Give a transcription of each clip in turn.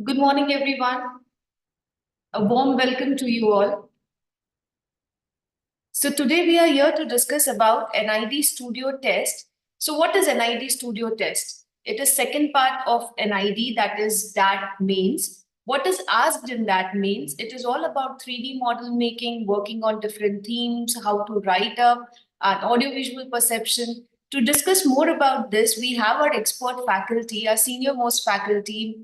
Good morning, everyone. A warm welcome to you all. So today we are here to discuss about NID Studio Test. So what is NID Studio Test? It is second part of NID, that is DAT mains. What is asked in that means it is all about 3D model making, working on different themes, how to write up, and audiovisual perception. To discuss more about this, we have our expert faculty, our senior most faculty,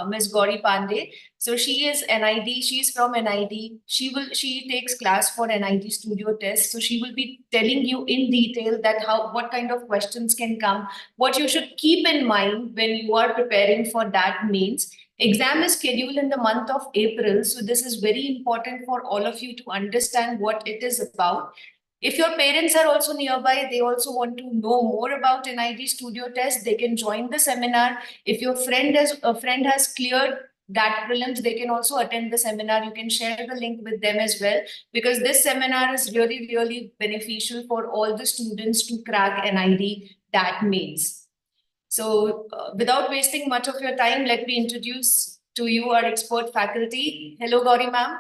Ms. Gauri Pandey. So she is NID. She's from NID. She takes class for NID Studio Test. So she will be telling you in detail that what kind of questions can come, what you should keep in mind when you are preparing for that means. Exam is scheduled in the month of April. So this is very important for all of you to understand what it is about. If your parents are also nearby, they also want to know more about NID Studio Test, they can join the seminar. If your friend has cleared that prelims, they can also attend the seminar. You can share the link with them as well, because this seminar is really, really beneficial for all the students to crack NID that mains. So without wasting much of your time, let me introduce to you our expert faculty. Hello, Gauri ma'am.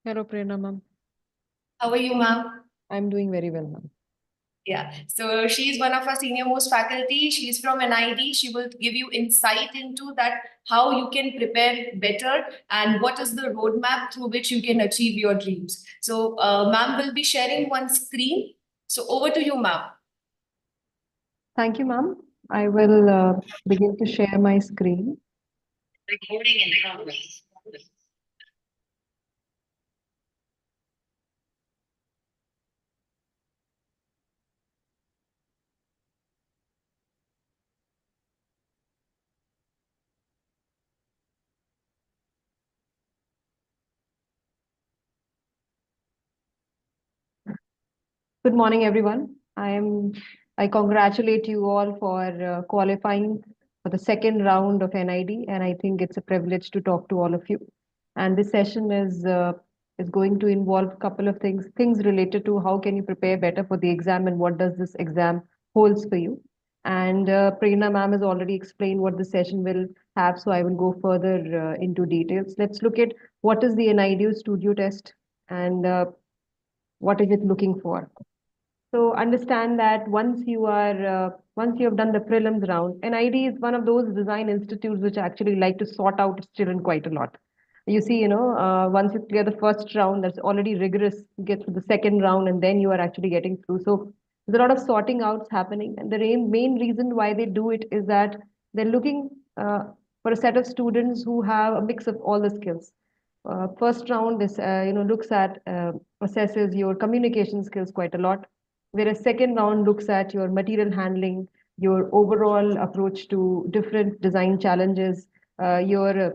Hello, Prerna ma'am. How are you, ma'am? I'm doing very well, ma'am. Yeah, so she's one of our senior most faculty. She's from NID. She will give you insight into that, how you can prepare better and what is the roadmap through which you can achieve your dreams. So ma'am will be sharing one screen. So over to you, ma'am. Thank you, ma'am. I will begin to share my screen. Recording in progress. Good morning, everyone. I congratulate you all for qualifying for the second round of NID, and I think it's a privilege to talk to all of you. And this session is going to involve a couple of things related to how can you prepare better for the exam and what does this exam holds for you. And Prerna ma'am has already explained what the session will have, so I will go further into details. Let's look at what is the NID studio test and what is it looking for. So understand that once you have done the prelims round, NID is one of those design institutes which actually like to sort out its children quite a lot. You see, once you clear the first round, that's already rigorous. You get to the second round, and then you are actually getting through. So there's a lot of sorting outs happening, and the main reason why they do it is that they're looking for a set of students who have a mix of all the skills. First round is looks at assesses your communication skills quite a lot, whereas second round looks at your material handling, your overall approach to different design challenges, your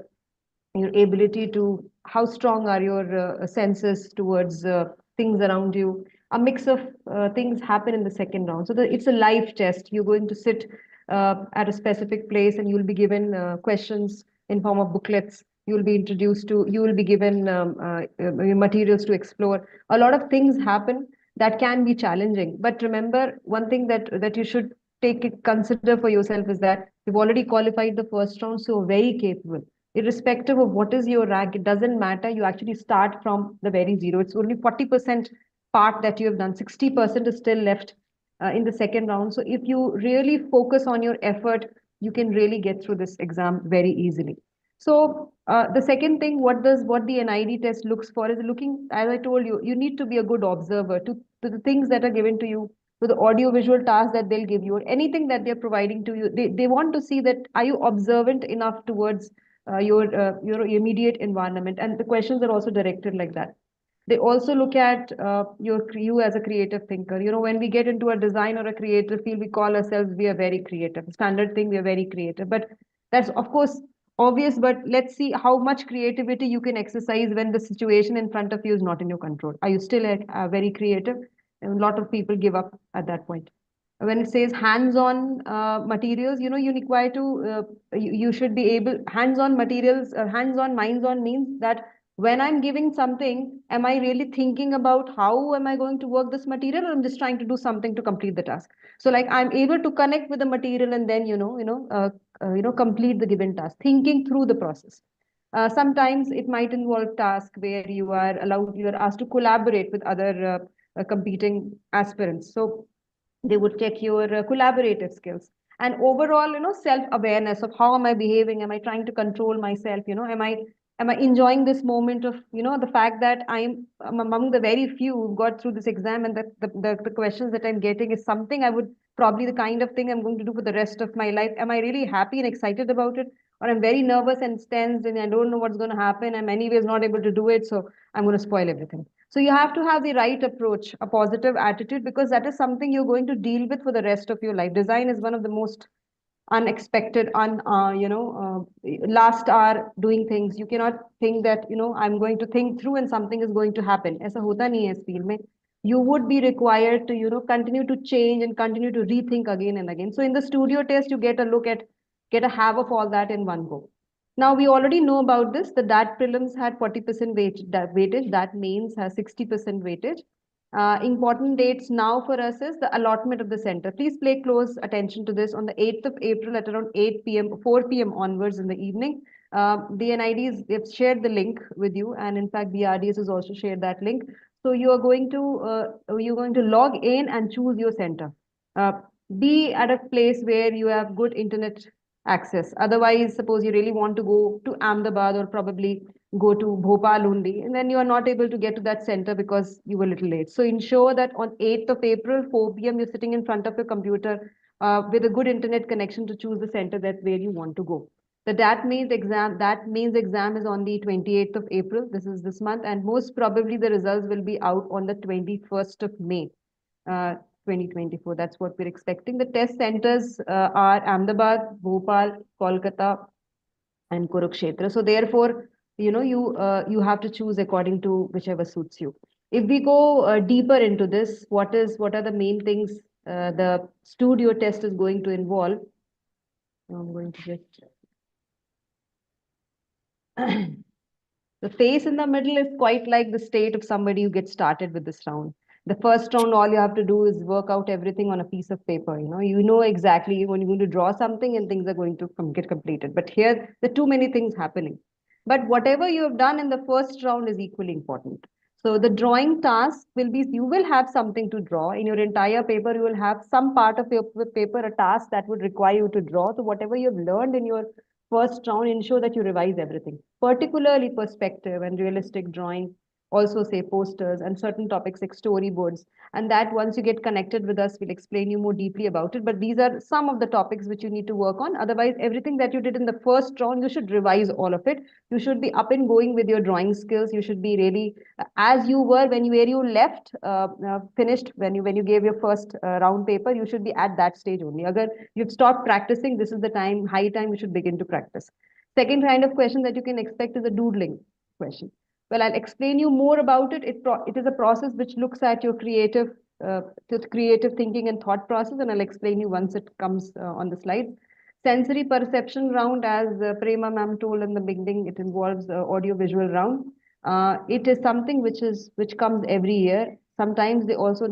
ability to how strong are your senses towards things around you. A mix of things happen in the second round. So it's a live test. You're going to sit at a specific place and you'll be given questions in form of booklets. You will be given materials to explore. A lot of things happen that can be challenging. But remember, one thing that you should consider for yourself is that you've already qualified the first round, so very capable. Irrespective of what is your rank, it doesn't matter. You actually start from the very zero. It's only 40% part that you have done. 60% is still left in the second round. So if you really focus on your effort, you can really get through this exam very easily. So the second thing, what the NID test looks for is looking, as I told you, you need to be a good observer to the things that are given to you, to the audio visual tasks that they'll give you, or anything that they're providing to you. They want to see that are you observant enough towards your immediate environment, and the questions are also directed like that. They also look at you as a creative thinker. When we get into a design or a creative field, we call ourselves, we are very creative. Standard thing, we are very creative. But that's of course obvious, but let's see how much creativity you can exercise when the situation in front of you is not in your control. Are you still very creative? And a lot of people give up at that point. When it says hands-on materials, you require to you should be able hands-on materials. Hands-on, minds-on means that When I'm giving something, am I really thinking about how am I going to work this material, or I'm just trying to do something to complete the task? So like I'm able to connect with the material and then, complete the given task, thinking through the process. Sometimes it might involve tasks where you are asked to collaborate with other competing aspirants. So they would check your collaborative skills and overall, self awareness of how am I behaving, am I trying to control myself, am I enjoying this moment of, the fact that I'm among the very few who got through this exam, and that the questions that I'm getting is something I would probably the kind of thing I'm going to do for the rest of my life. Am I really happy and excited about it, or I'm very nervous and tense and I don't know what's going to happen, I'm anyways not able to do it, so I'm going to spoil everything. So you have to have the right approach, a positive attitude, because that is something you're going to deal with for the rest of your life. Design is one of the most unexpected, last hour doing things. You cannot think that, I'm going to think through and something is going to happen. ऐसा होता नहीं है इस field में. You would be required to, continue to change and continue to rethink again and again. So in the studio test, you get a have of all that in one go. Now we already know about this. The DAT prelims had 40% weightage. That means has 60% weightage. Important dates now for us is the allotment of the center. Please pay close attention to this. On the 8th of April at around 8 p.m., 4 p.m. onwards in the evening, the NIDs, they've shared the link with you. And in fact, BRDS has also shared that link. So you're going to log in and choose your center. Be at a place where you have good internet access. Otherwise, suppose you really want to go to Ahmedabad or probably go to Bhopal only, and then you are not able to get to that center because you were a little late. So ensure that on 8th of April, 4 p.m., you're sitting in front of your computer with a good internet connection to choose the center that where you want to go. The that means exam is on the 28th of April. This is this month, and most probably the results will be out on the 21st of May. 2024. That's what we're expecting. The test centers are Ahmedabad, Bhopal, Kolkata, and Kurukshetra. So therefore, you have to choose according to whichever suits you. If we go deeper into this, what are the main things the studio test is going to involve? I'm going to just the face in the middle is quite like the state of somebody who gets started with this round. The first round, all you have to do is work out everything on a piece of paper. You know exactly when you're going to draw something and things are going to get completed. But here, there are too many things happening. But whatever you have done in the first round is equally important. So the drawing task will be, you will have something to draw. In your entire paper, you will have some part of your paper, a task that would require you to draw. So whatever you've learned in your first round, ensure that you revise everything, particularly perspective and realistic drawing, also say posters and certain topics like storyboards. And that once you get connected with us, we'll explain you more deeply about it. But these are some of the topics which you need to work on. Otherwise, everything that you did in the first round, you should revise all of it. You should be up and going with your drawing skills. You should be really as you were where you left, finished, when you gave your first round paper, you should be at that stage only. Agar you've stopped practicing, this is the time, high time you should begin to practice. Second kind of question that you can expect is a doodling question. Well, I'll explain you more about it. It is a process which looks at your creative thinking and thought process, and I'll explain you once it comes on the slides. Sensory perception round, as Prema ma'am told in the beginning, it involves audio visual round. It is something which comes every year. Sometimes they've also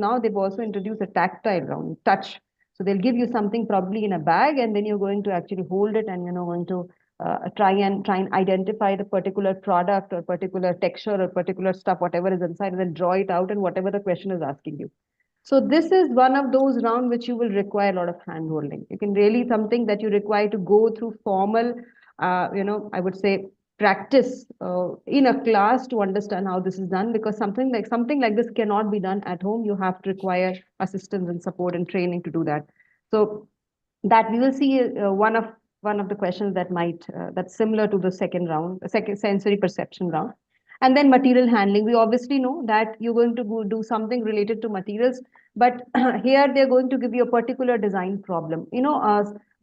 introduced a tactile round, touch. So they'll give you something probably in a bag, and then you're going to actually hold it, and going to try and identify the particular product or particular texture or particular stuff, whatever is inside, and then draw it out and whatever the question is asking you. So this is one of those rounds which you will require a lot of hand holding. You can really something that you require to go through formal, I would say practice in a class to understand how this is done, because something like this cannot be done at home. You have to require assistance and support and training to do that. So that we will see one of the questions that's similar to the second sensory perception round. And then material handling. We obviously know that you're going to go do something related to materials, but here they're going to give you a particular design problem.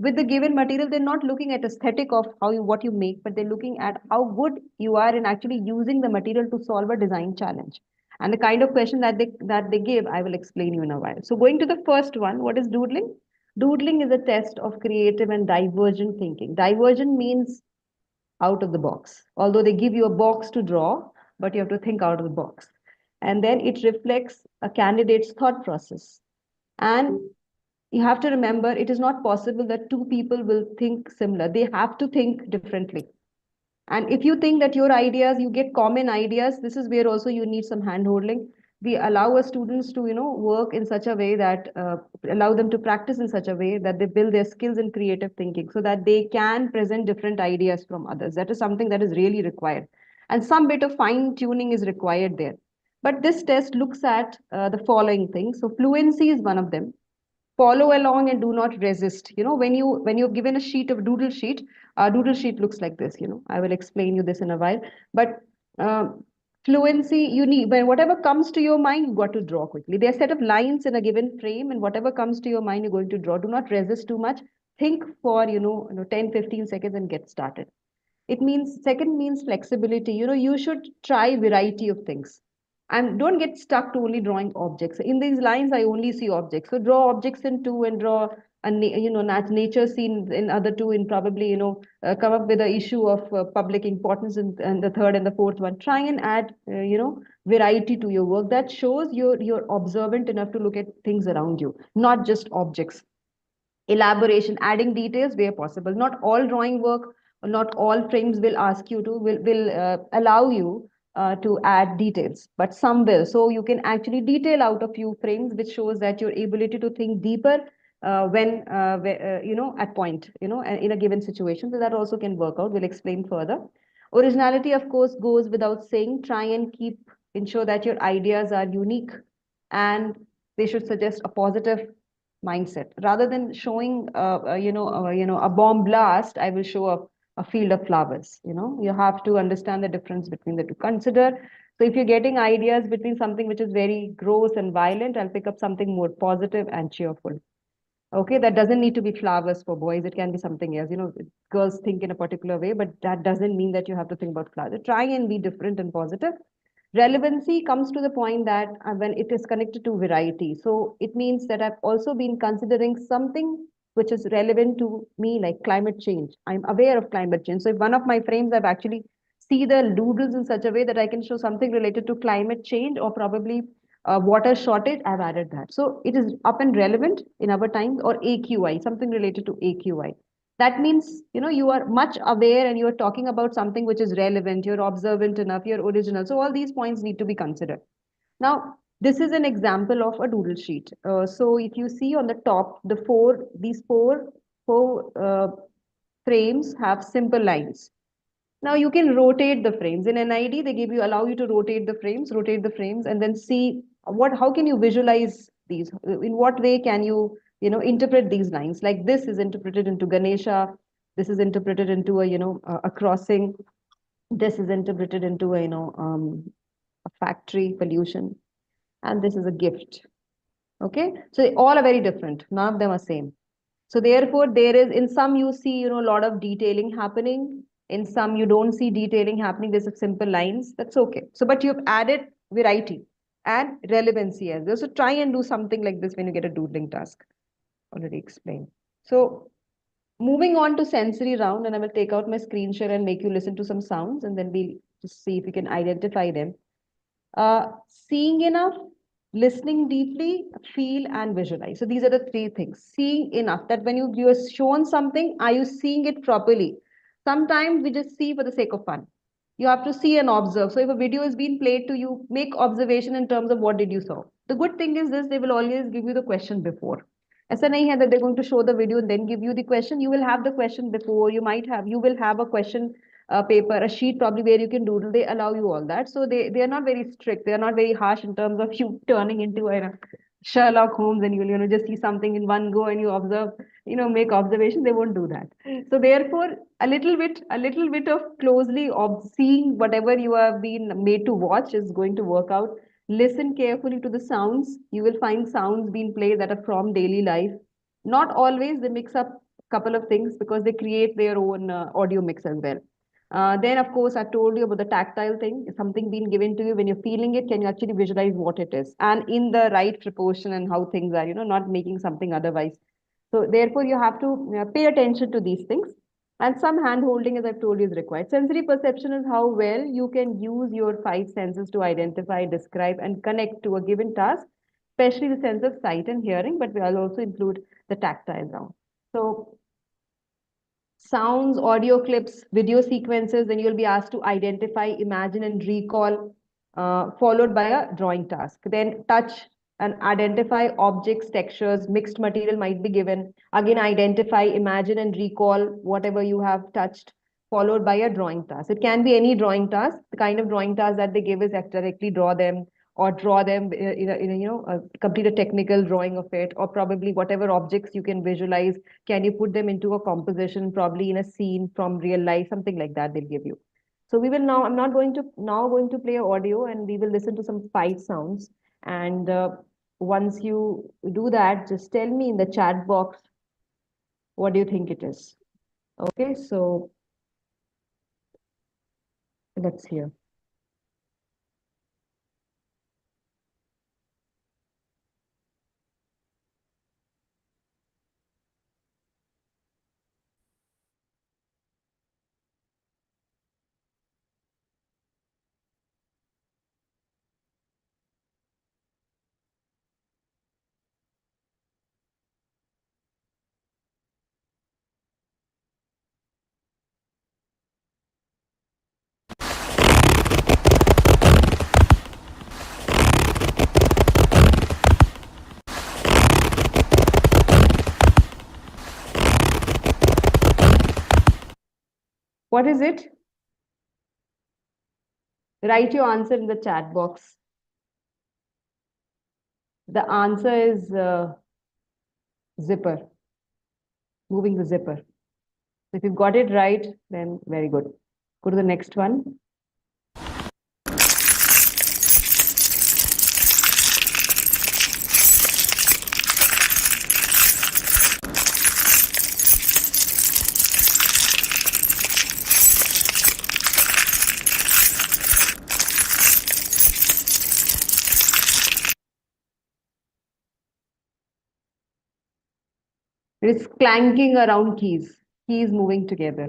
With the given material, they're not looking at aesthetic of what you make, but they're looking at how good you are in actually using the material to solve a design challenge. And the kind of question that they give, I will explain you in a while. So going to the first one, what is doodling? Doodling is a test of creative and divergent thinking. Divergent means out of the box. Although they give you a box to draw, but you have to think out of the box. And then it reflects a candidate's thought process. And you have to remember, it is not possible that two people will think similar. They have to think differently. And if you think that your ideas, you get common ideas, this is where also you need some hand holding. We allow our students to, work in such a way that allow them to practice in such a way that they build their skills in creative thinking so that they can present different ideas from others. That is something that is really required. And some bit of fine tuning is required there. But this test looks at the following things. So fluency is one of them. Follow along and do not resist. When you're given a sheet of doodle sheet looks like this. I will explain you this in a while. But uh, fluency, you need, when whatever comes to your mind, you've got to draw quickly. There are a set of lines in a given frame, and whatever comes to your mind, you're going to draw. Do not resist too much. Think for 10 15 seconds and get started. It means, second means flexibility. You should try variety of things. And don't get stuck to only drawing objects. In these lines, I only see objects. So draw objects in two and draw a nature scene in other two, and probably come up with the issue of public importance in the third and the fourth one. Try and add variety to your work. That shows you're observant enough to look at things around you, not just objects. Elaboration, adding details where possible. Not all drawing work, not all frames will ask you to, will allow you to add details, but some will. So you can actually detail out a few frames, which shows that your ability to think deeper at point, in a given situation. So that also can work out. We'll explain further. Originality, of course, goes without saying. Try and ensure that your ideas are unique, and they should suggest a positive mindset rather than showing a bomb blast. I will show a field of flowers. You have to understand the difference between the two. Consider, so if you're getting ideas between something which is very gross and violent, I'll pick up something more positive and cheerful. Okay, that doesn't need to be flowers for boys. It can be something else. Girls think in a particular way, but that doesn't mean that you have to think about flowers. Try and be different and positive. Relevancy comes to the point that when it is connected to variety. So it means that I've also been considering something which is relevant to me, like climate change. I'm aware of climate change. So if one of my frames, I've actually see the doodles in such a way that I can show something related to climate change or probably water shortage, I've added that. So it is up and relevant in our times, or AQI, something related to AQI. That means, you are much aware and you're talking about something which is relevant, you're observant enough, you're original. So all these points need to be considered. Now, this is an example of a doodle sheet. So if you see on the top, these four frames have simple lines. Now you can rotate the frames. In NID, they allow you to rotate the frames, and then see how can you visualize these? In what way can you, interpret these lines? Like this is interpreted into Ganesha, this is interpreted into a crossing, this is interpreted into a factory pollution, and this is a gift. Okay, so they all are very different. None of them are same. So therefore, there is, in some you see, a lot of detailing happening. In some you don't see detailing happening. There's simple lines. That's okay. So, but you've added variety and relevancy as well. So try and do something like this when you get a doodling task. Already explained. So moving on to sensory round, and I will take out my screen share and make you listen to some sounds, and then we'll just see if you can identify them. Seeing enough, listening deeply, feel and visualize. So these are the three things. Seeing enough, that when you are shown something, are you seeing it properly? Sometimes we just see for the sake of fun. You have to see and observe. So if a video is being played to you, make observation in terms of what did you saw. The good thing is this, they will always give you the question before. ऐसा नहीं है that they're going to show the video and then give you the question. You will have the question before. You will have a question paper, a sheet probably where you can doodle. They allow you all that. So they are not very strict. They are not very harsh in terms of you turning into a Sherlock Holmes and you'll just see something in one go and you observe, make observations. They won't do that. So therefore, a little bit of closely seeing whatever you have been made to watch is going to work out. Listen carefully to the sounds. You will find sounds being played that are from daily life. Not always, they mix up a couple of things because they create their own audio mix as well. Then, of course, I told you about the tactile thing. Something being given to you, when you're feeling it, can you actually visualize what it is? And in the right proportion and how things are, not making something otherwise. So therefore, you have to pay attention to these things. And some hand holding, as I've told you, is required. Sensory perception is how well you can use your five senses to identify, describe, and connect to a given task, especially the sense of sight and hearing, but we'll also include the tactile round. So sounds, audio clips, video sequences, then you'll be asked to identify, imagine, and recall, followed by a drawing task. Then touch and identify objects, textures, mixed material might be given. Again, identify, imagine, and recall whatever you have touched, followed by a drawing task. It can be any drawing task. The kind of drawing task that they give is directly draw them or draw them complete a technical drawing of it, or probably whatever objects you can visualize, can you put them into a composition, probably in a scene from real life, something like that they'll give you. So we will now, I'm not going to now going to play audio, and we will listen to some five sounds. And once you do that, just tell me in the chat box, what do you think it is? Okay, so let's hear. What is it? Write your answer in the chat box. The answer is zipper, moving the zipper. If you've got it right, then very good. Go to the next one. It is clanking around keys moving together.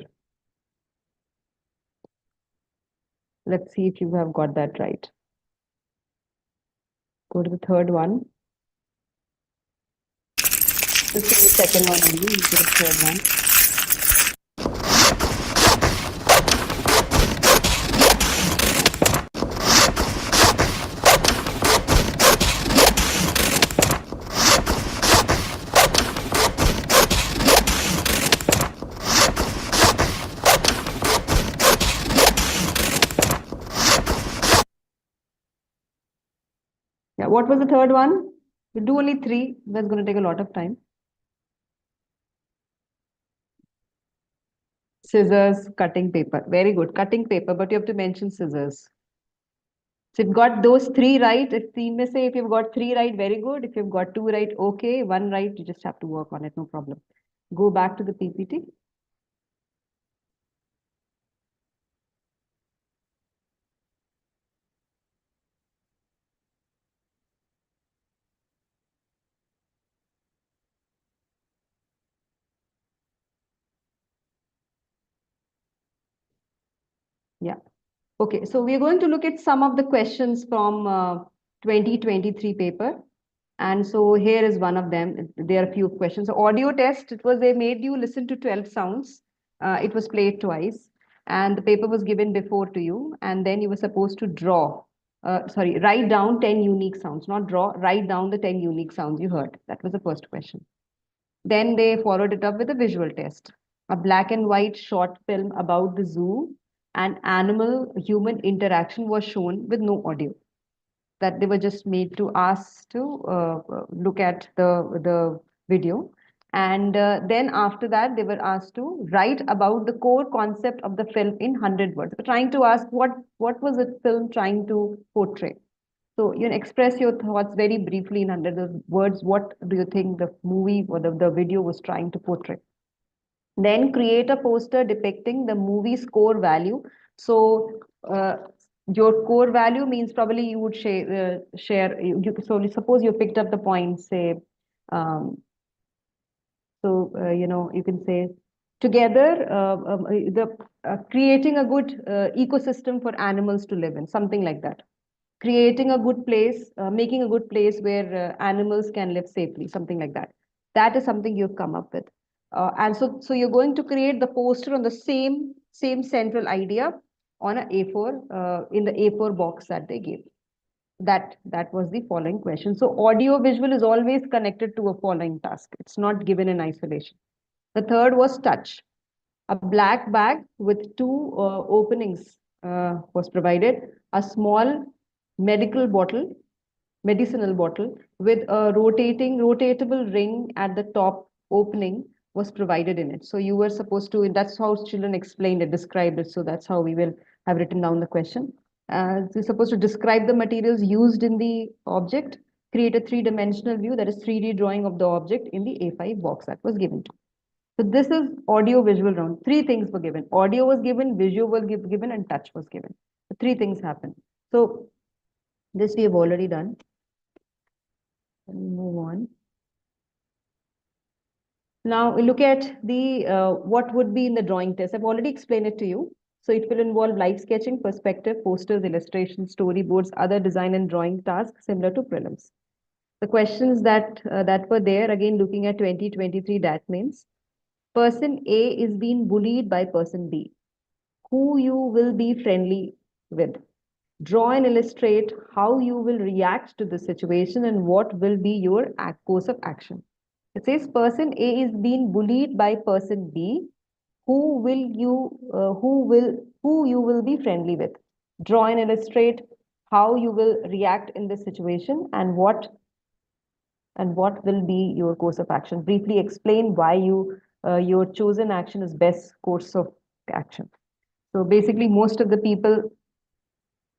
Let's see if you have got that right. Go to the third one. This is the second one only. Go to the third one. Yeah, what was the third one? We'll do only three. That's going to take a lot of time. Scissors, cutting paper. Very good. Cutting paper, but you have to mention scissors. So you've got those three right. If we may say if you've got three right, very good. If you've got two right, okay. One right, you just have to work on it, no problem. Go back to the PPT. Yeah. Okay, so we're going to look at some of the questions from 2023 paper. And so here is one of them. There are a few questions. So audio test, it was they made you listen to 12 sounds. It was played twice. And the paper was given before to you. And then you were supposed to write down 10 unique sounds, not draw, write down the 10 unique sounds you heard. That was the first question. Then they followed it up with a visual test, a black and white short film about the zoo and animal human interaction was shown with no audio. That they were just made to ask to look at the video. And then after that, they were asked to write about the core concept of the film in 100 words. We're trying to ask what was the film trying to portray? So you can express your thoughts very briefly in 100 words. What do you think the movie or the video was trying to portray? Then create a poster depicting the movie score value. So your core value means probably you would share so suppose you picked up the points, say, you can say together creating a good ecosystem for animals to live in, something like that. Creating a good place, making a good place where animals can live safely, something like that. That is something you've come up with. And so you're going to create the poster on the same central idea on a A4, in the A4 box that they gave. That was the following question. So audio visual is always connected to a following task. It's not given in isolation. The third was touch. A black bag with two openings was provided. A small medical bottle, medicinal bottle with a rotatable ring at the top opening was provided in it. So you were supposed to, that's how children explained it, described it. So that's how we will have written down the question. So you're supposed to describe the materials used in the object, create a three-dimensional view, that is 3D drawing of the object in the A5 box that was given to. So this is audio visual round. Three things were given. Audio was given, visual was given, and touch was given. The three things happened. So this we have already done. Let me move on. Now we look at the what would be in the drawing test. I've already explained it to you. So it will involve light sketching, perspective, posters, illustrations, storyboards, other design and drawing tasks similar to prelims. The questions that were there, again looking at 2023 DAT means person A is being bullied by person B. Who you will be friendly with. Draw and illustrate how you will react to the situation and what will be your course of action. It says person A is being bullied by person B. Who you will be friendly with. Draw and illustrate how you will react in this situation and what will be your course of action. Briefly explain why your chosen action is best course of action. So basically, most of the people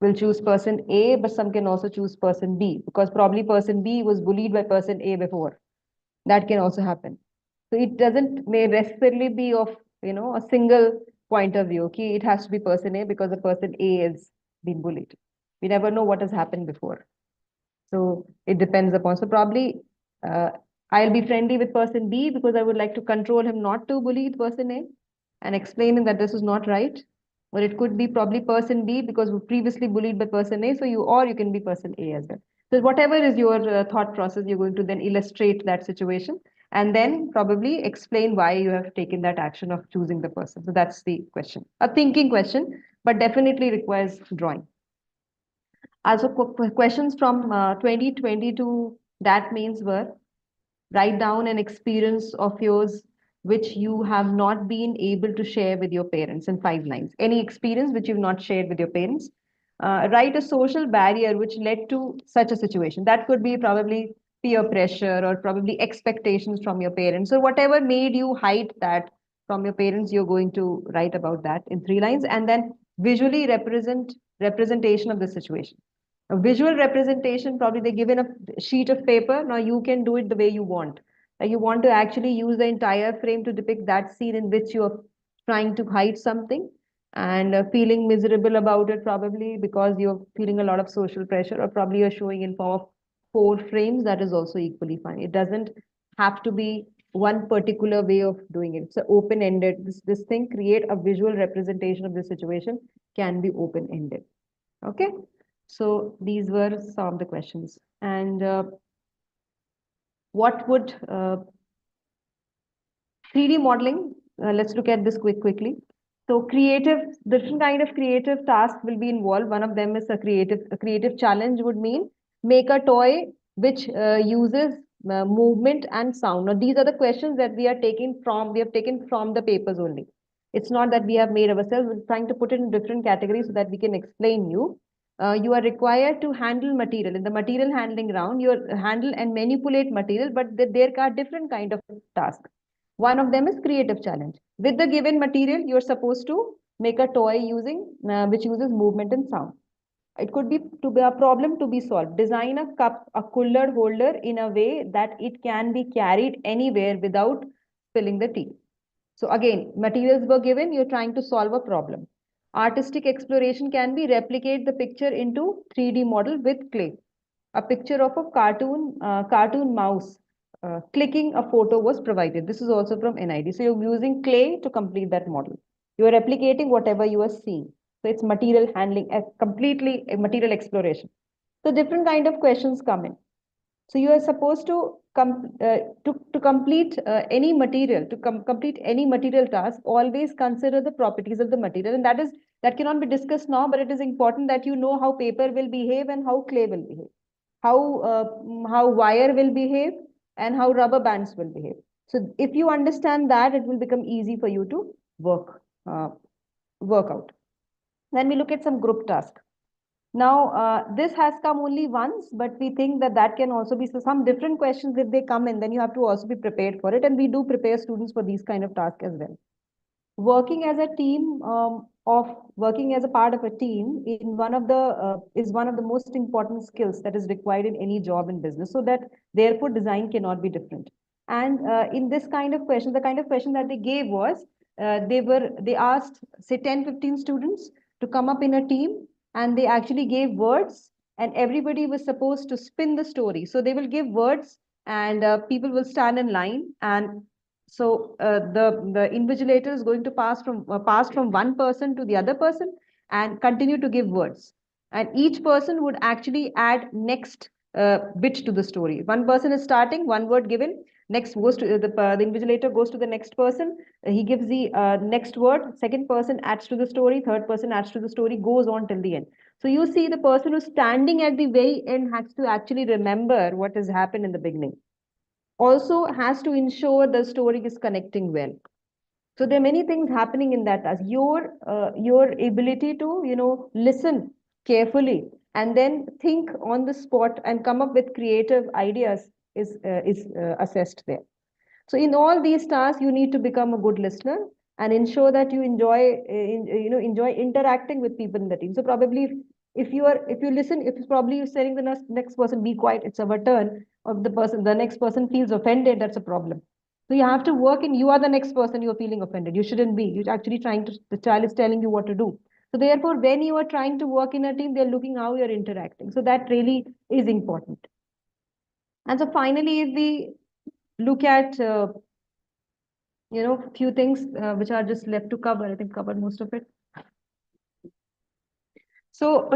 will choose person A, but some can also choose person B because probably person B was bullied by person A before. That can also happen. So it doesn't may necessarily be of a single point of view. Okay, it has to be person A because the person A is being bullied. We never know what has happened before. So it depends upon. So probably uh, I'll be friendly with person B because I would like to control him not to bully person A and explain him that this is not right. Or it could be probably person B because we previously bullied by person A. So you can be person A as well. So whatever is your thought process, you're going to then illustrate that situation and then probably explain why you have taken that action of choosing the person. So that's the question, a thinking question, but definitely requires drawing. Also, questions from 2022 that means were write down an experience of yours which you have not been able to share with your parents in 5 lines. Any experience which you've not shared with your parents. Write a social barrier which led to such a situation. That could be probably peer pressure or probably expectations from your parents. So whatever made you hide that from your parents, you're going to write about that in 3 lines and then visually representation of the situation. A visual representation, probably they given a sheet of paper. Now you can do it the way you want. Like you want to actually use the entire frame to depict that scene in which you're trying to hide something and feeling miserable about it, probably because you're feeling a lot of social pressure, or probably you're showing in form of 4 frames. That is also equally fine. It doesn't have to be one particular way of doing it. It's open-ended. This thing create a visual representation of the situation can be open-ended. Okay. So these were some of the questions. And what would 3D modeling? Let's look at this quickly. So different kind of creative tasks will be involved. One of them is a creative challenge would mean make a toy which uses movement and sound. Now these are the questions that we have taken from the papers only. It's not that we have made ourselves. We're trying to put it in different categories so that we can explain you. You are required to handle material. In the material handling round, you handle and manipulate material, but there are different kind of tasks. One of them is creative challenge. With the given material, you're supposed to make a toy which uses movement and sound. It could be to be a problem to be solved. Design a cup, a cooler holder in a way that it can be carried anywhere without spilling the tea. So again, materials were given, you're trying to solve a problem. Artistic exploration can be replicate the picture into 3D model with clay. A picture of a cartoon mouse clicking a photo was provided. This is also from NID. So you're using clay to complete that model. You are replicating whatever you are seeing. So it's material handling, completely a material exploration. So different kind of questions come in. So you are supposed to complete any material, complete any material task, always consider the properties of the material. And that cannot be discussed now, but it is important that you know how paper will behave and how clay will behave, how wire will behave and how rubber bands will behave. So if you understand that, it will become easy for you to work out. Then we look at some group task. Now, this has come only once, but we think that that can also be some different questions. If they come in, then you have to also be prepared for it. And we do prepare students for these kind of tasks as well. Working as a team, working as a part of a team in is one of the most important skills that is required in any job in business. So that therefore design cannot be different. And in this kind of question, the kind of question that they gave was, they asked say 10-15 students to come up in a team, and they actually gave words, and everybody was supposed to spin the story. So they will give words, and people will stand in line, and so the invigilator is going to pass from one person to the other person and continue to give words. And each person would actually add next bit to the story. One person is starting, one word given, next goes to the invigilator goes to the next person. He gives the next word. Second person adds to the story. Third person adds to the story. Goes on till the end. So you see, the person who's standing at the very end has to actually remember what has happened in the beginning, also has to ensure the story is connecting well. So there are many things happening in that task. Your ability to listen carefully and then think on the spot and come up with creative ideas is assessed there. So in all these tasks, you need to become a good listener and ensure that you enjoy interacting with people in the team. So probably if you listen, if probably you're telling the next person be quiet, it's our turn, or the next person feels offended, that's a problem. So you have to work in, you are the next person, you're feeling offended. You shouldn't be. You're actually trying to, the child is telling you what to do. So therefore, when you are trying to work in a team, they're looking how you're interacting. So that really is important. And so finally, if we look at few things which are just left to cover. I think covered most of it. So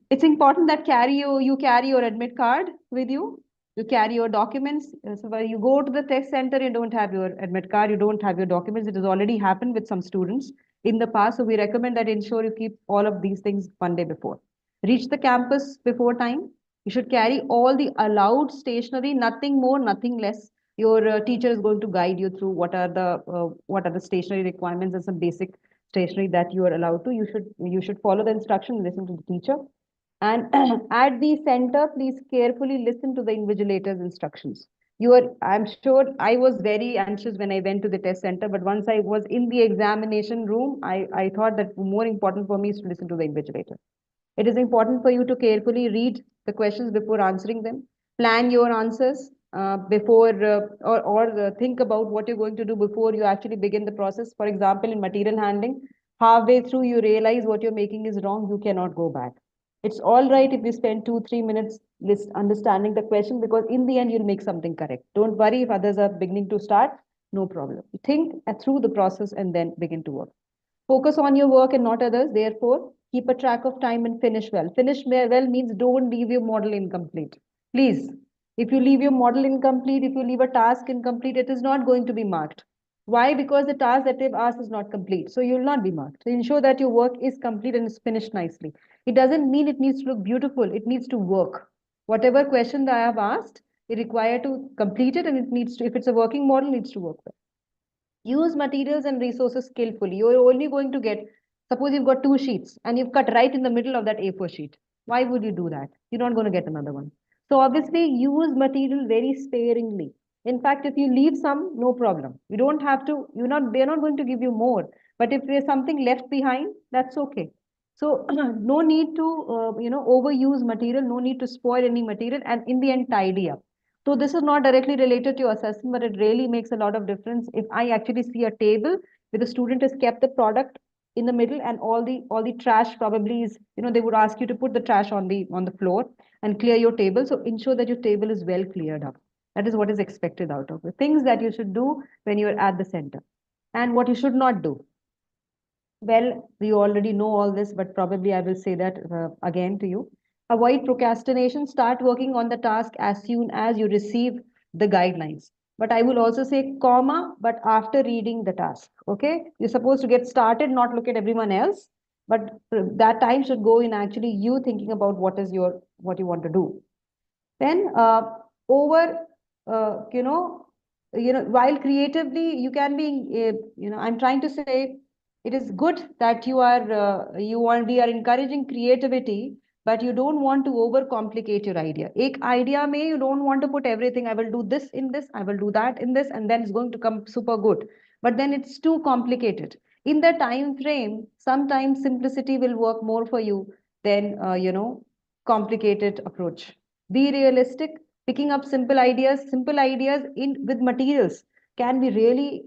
it's important that you carry your admit card with you. You carry your documents. So when you go to the test center, you don't have your admit card, you don't have your documents. It has already happened with some students in the past. So we recommend that ensure you keep all of these things one day before. Reach the campus before time. You should carry all the allowed stationery, nothing more, nothing less. Your teacher is going to guide you through what are the stationery requirements and some basic stationery that you are allowed to. You should follow the instruction, listen to the teacher. And at the center, please carefully listen to the invigilator's instructions. I'm sure I was very anxious when I went to the test center, but once I was in the examination room, I thought that more important for me is to listen to the invigilator. It is important for you to carefully read the questions before answering them. Plan your answers before or think about what you're going to do before you actually begin the process. For example, in material handling, halfway through you realize what you're making is wrong, you cannot go back. It's all right if you spend 2-3 minutes understanding the question, because in the end you'll make something correct. Don't worry if others are beginning to start, no problem. Think through the process and then begin to work. Focus on your work and not others. Therefore, keep a track of time and finish well. Finish well means don't leave your model incomplete. Please, if you leave your model incomplete, if you leave a task incomplete, it is not going to be marked. Why? Because the task that they've asked is not complete. So you will not be marked. So ensure that your work is complete and is finished nicely. It doesn't mean it needs to look beautiful. It needs to work. Whatever question that I have asked, it require to complete it, and it needs to, if it's a working model, it needs to work well. Use materials and resources skillfully. You're only going to get, suppose you've got 2 sheets and you've cut right in the middle of that A4 sheet. Why would you do that? You're not going to get another one. So obviously use material very sparingly. In fact, if you leave some, no problem. You don't have to, they're not going to give you more. But if there's something left behind, that's okay. So no need to, overuse material, no need to spoil any material, and in the end, tidy up. So this is not directly related to your assessment, but it really makes a lot of difference. If I actually see a table where the student has kept the product in the middle and all the trash probably is, they would ask you to put the trash on the floor and clear your table. So ensure that your table is well cleared up. That is what is expected out of you. Things that you should do when you're at the center, and what you should not do. Well, you already know all this, but probably I will say that again to you. Avoid procrastination. Start working on the task as soon as you receive the guidelines. But I will also say comma, but after reading the task. Okay. You're supposed to get started, not look at everyone else. But that time should go in actually you thinking about what you want to do. Then over while creatively you can be I'm trying to say it is good that we are encouraging creativity, but you don't want to overcomplicate your idea. Ek idea may you don't want to put everything. I will do this in this, I will do that in this, and then it's going to come super good. But then it's too complicated. In the time frame, sometimes simplicity will work more for you than complicated approach. Be realistic. Picking up simple ideas in with materials can be really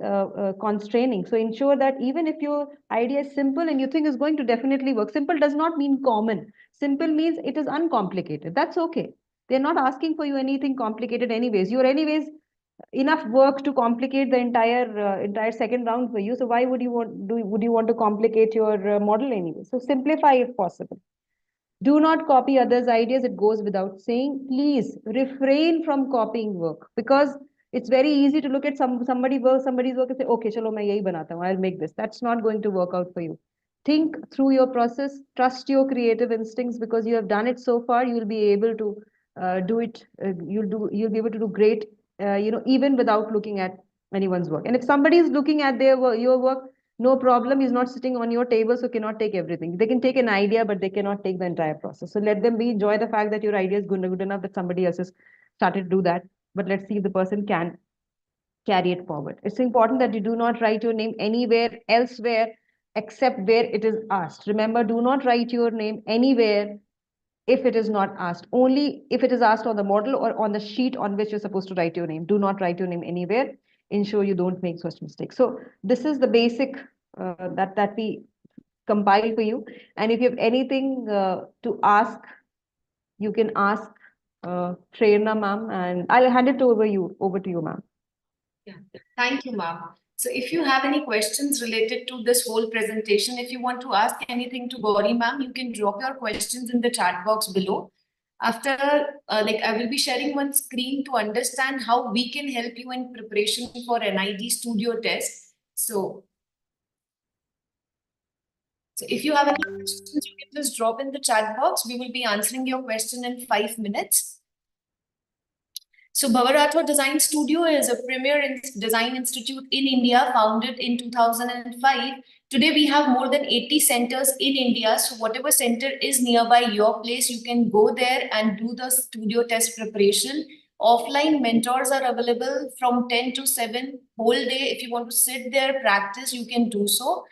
constraining. So ensure that even if your idea is simple and you think is going to definitely work, simple does not mean common. Simple means it is uncomplicated. That's okay. They're not asking for you anything complicated anyways. You're anyways enough work to complicate the entire second round for you. So why would you want to complicate your model anyway? So simplify if possible. Do not copy others' ideas. It goes without saying. Please refrain from copying work, because it's very easy to look at somebody's work and say, okay, chalo, main yahi banata hu. I'll make this. That's not going to work out for you. Think through your process. Trust your creative instincts, because you have done it so far. You will be able to do it. You'll be able to do great. Even without looking at anyone's work. And if somebody is looking at your work, no problem. He's not sitting on your table, so cannot take everything. They can take an idea, but they cannot take the entire process. So let them enjoy the fact that your idea is good enough that somebody else has started to do that. But let's see if the person can carry it forward. It's important that you do not write your name anywhere elsewhere except where it is asked. Remember, do not write your name anywhere if it is not asked. Only if it is asked on the model or on the sheet on which you're supposed to write your name. Do not write your name anywhere. Ensure you don't make such mistakes. So this is the basic that we compile for you. And if you have anything to ask, you can ask Prerna ma'am, and I'll hand it over to you, ma'am. Yeah. Thank you, ma'am. So if you have any questions related to this whole presentation, if you want to ask anything to Gauri ma'am, you can drop your questions in the chat box below. After, I will be sharing one screen to understand how we can help you in preparation for NID studio test. So if you have any questions, you can just drop in the chat box. We will be answering your question in 5 minutes. So Bhavarathwa Design Studio is a premier design institute in India, founded in 2005. Today we have more than 80 centers in India. So whatever center is nearby your place, you can go there and do the studio test preparation. Offline mentors are available from 10 to 7 whole day. If you want to sit there, practice, you can do so.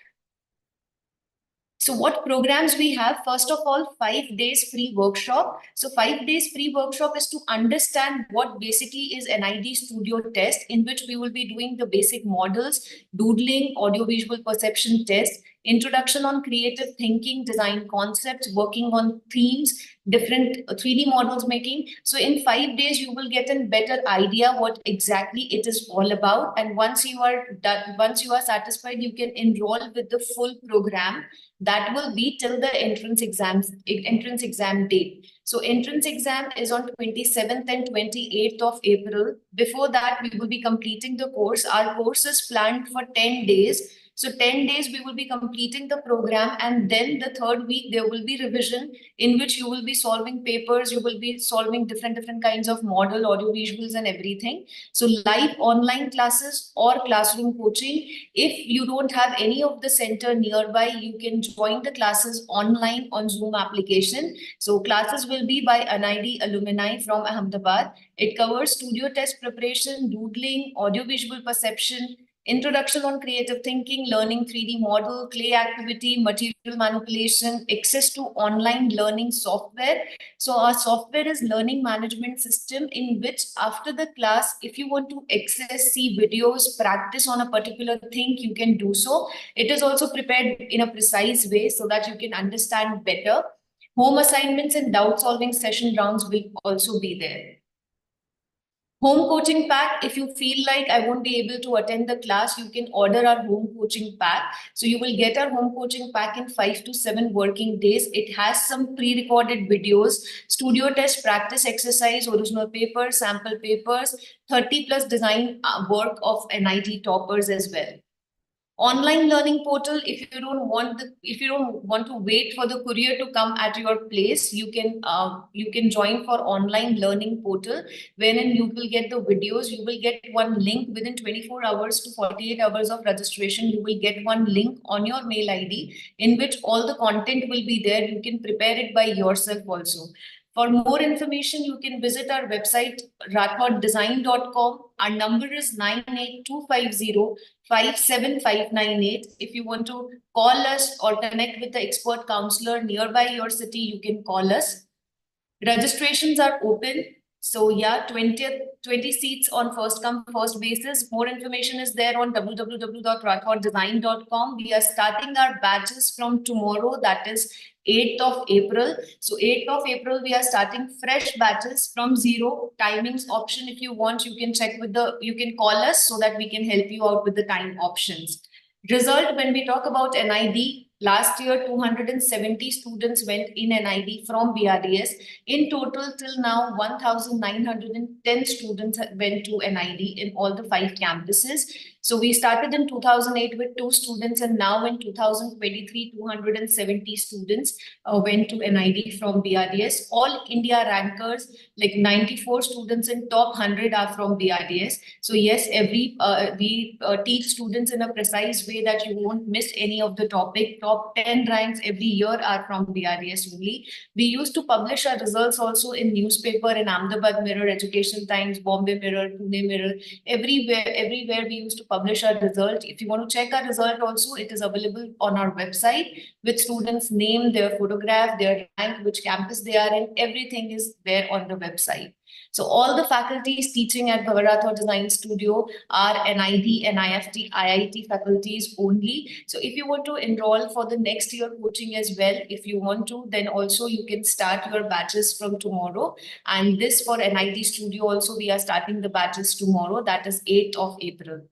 So what programs we have? First of all, 5 days free workshop. So 5 days free workshop is to understand what basically is NID studio test, in which we will be doing the basic models, doodling, audiovisual perception test, introduction on creative thinking, design concepts, working on themes, different 3D models making. So in 5 days, you will get a better idea what exactly it is all about. And once you are done, once you are satisfied, you can enroll with the full program. That will be till the entrance exam date. So entrance exam is on 27th and 28th of April. Before that, we will be completing the course. Our course is planned for 10 days. So 10 days we will be completing the program, and then the third week there will be revision, in which you will be solving papers, you will be solving different kinds of model, audio visuals and everything. So live online classes or classroom coaching. If you don't have any of the center nearby, you can join the classes online on Zoom application. So classes will be by NID alumni from Ahmedabad. It covers studio test preparation, doodling, audiovisual perception, introduction on creative thinking, learning 3D model, clay activity, material manipulation, access to online learning software. So our software is learning management system, in which after the class, if you want to access, see videos, practice on a particular thing, you can do so. It is also prepared in a precise way so that you can understand better. Home assignments and doubt solving session rounds will also be there. Home coaching pack, if you feel like I won't be able to attend the class, you can order our home coaching pack. So you will get our home coaching pack in 5 to 7 working days. It has some pre-recorded videos, studio test, practice exercise, original papers, sample papers, 30 plus design work of NIT toppers as well. Online learning portal, if you don't want to wait for the courier to come at your place, you can join for online learning portal, wherein you will get the videos. You will get one link within 24 hours to 48 hours of registration. You will get one link on your mail ID in which all the content will be there. You can prepare it by yourself also. For more information, you can visit our website rathoddesign.com. Our number is 98250 57598. If you want to call us or connect with the expert counselor nearby your city, you can call us. Registrations are open. So yeah, 20 seats on first come, first basis. More information is there on www.rathoddesign.com. We are starting our batches from tomorrow, that is 8th of April. So 8th of April, we are starting fresh batches from zero. Timings option, if you want, you can check with you can call us so that we can help you out with the time options. Result, when we talk about NID, last year 270 students went in NID from BRDS. In total, till now, 1,910 students went to NID in all the 5 campuses. So we started in 2008 with 2 students, and now in 2023, 270 students went to NID from BRDS. All India rankers, like 94 students in top 100 are from BRDS. So yes, we teach students in a precise way that you won't miss any of the topic. Top 10 ranks every year are from BRDS only. We used to publish our results also in newspaper, in Ahmedabad Mirror, Education Times, Bombay Mirror, Pune Mirror, everywhere we used to publish our result. If you want to check our result also, it is available on our website with students' name, their photograph, their rank, which campus they are in, everything is there on the website. So all the faculties teaching at Bhavarath Design Studio are NID, NIFT, IIT faculties only. So if you want to enroll for the next year coaching as well, if you want to, then also you can start your batches from tomorrow. And this for NIT Studio also, we are starting the batches tomorrow, that is 8th of April.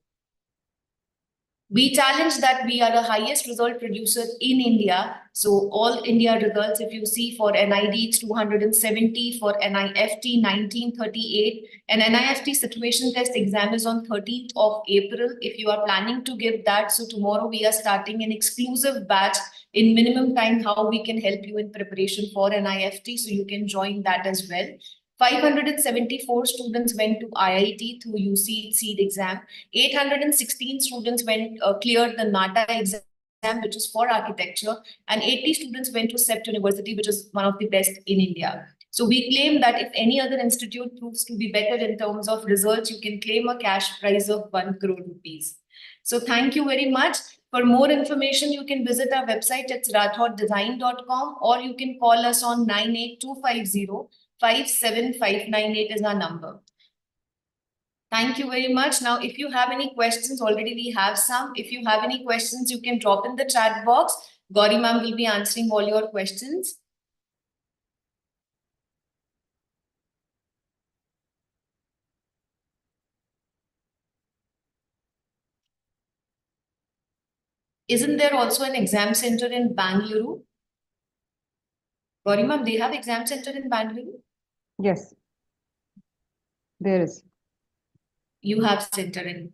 We challenge that we are the highest result producer in India. So all India results, if you see for NID, it's 270, for NIFT, 1938, and NIFT situation test exam is on 13th of April. If you are planning to give that, so tomorrow we are starting an exclusive batch in minimum time, how we can help you in preparation for NIFT. So you can join that as well. 574 students went to IIT through UC SEED exam. 816 students went cleared the NATA exam, which is for architecture, and 80 students went to CEPT University, which is one of the best in India. So we claim that if any other institute proves to be better in terms of results, you can claim a cash prize of 1 crore rupees. So thank you very much. For more information, you can visit our website. It's rathoddesign.com, or you can call us on 98250 57598 is our number. Thank you very much. Now, if you have any questions, already we have some. If you have any questions, you can drop in the chat box. Gauri ma'am will be answering all your questions. Isn't there also an exam center in Bangalore? Gauri ma'am, they have exam center in Bangalore? Yes, there is. You have center in.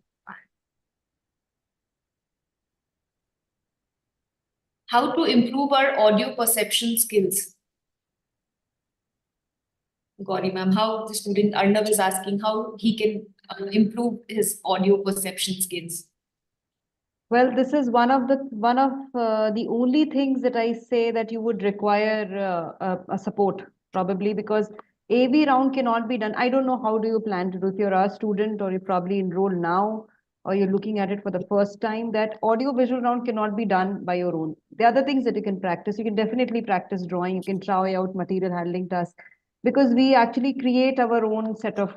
How to improve our audio perception skills? Gauri ma'am, how the student Arnav is asking how he can improve his audio perception skills. Well, this is one of the only things that I say that you would require a support, probably, because AV round cannot be done. I don't know how do you plan to do, if you're a student or you probably enroll now or you're looking at it for the first time, that audio visual round cannot be done by your own. The other things that you can practice, you can definitely practice drawing, you can try out material handling tasks, because we actually create our own set of,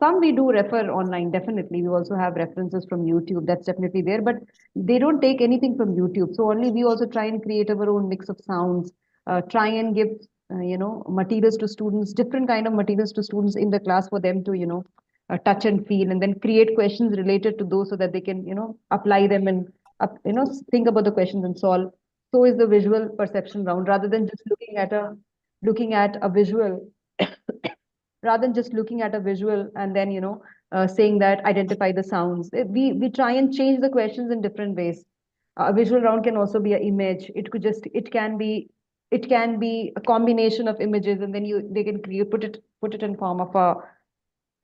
some we do refer online, definitely. We also have references from YouTube, that's definitely there, but they don't take anything from YouTube. So only we also try and create our own mix of sounds, try and give, materials to students, different kind of materials to students in the class for them to, touch and feel, and then create questions related to those so that they can, apply them and, think about the questions and solve. So is the visual perception round, rather than just looking at a visual, rather than just looking at a visual and then, saying that identify the sounds. We try and change the questions in different ways. A visual round can also be an image. It can be a combination of images, and then they can create put it in form of a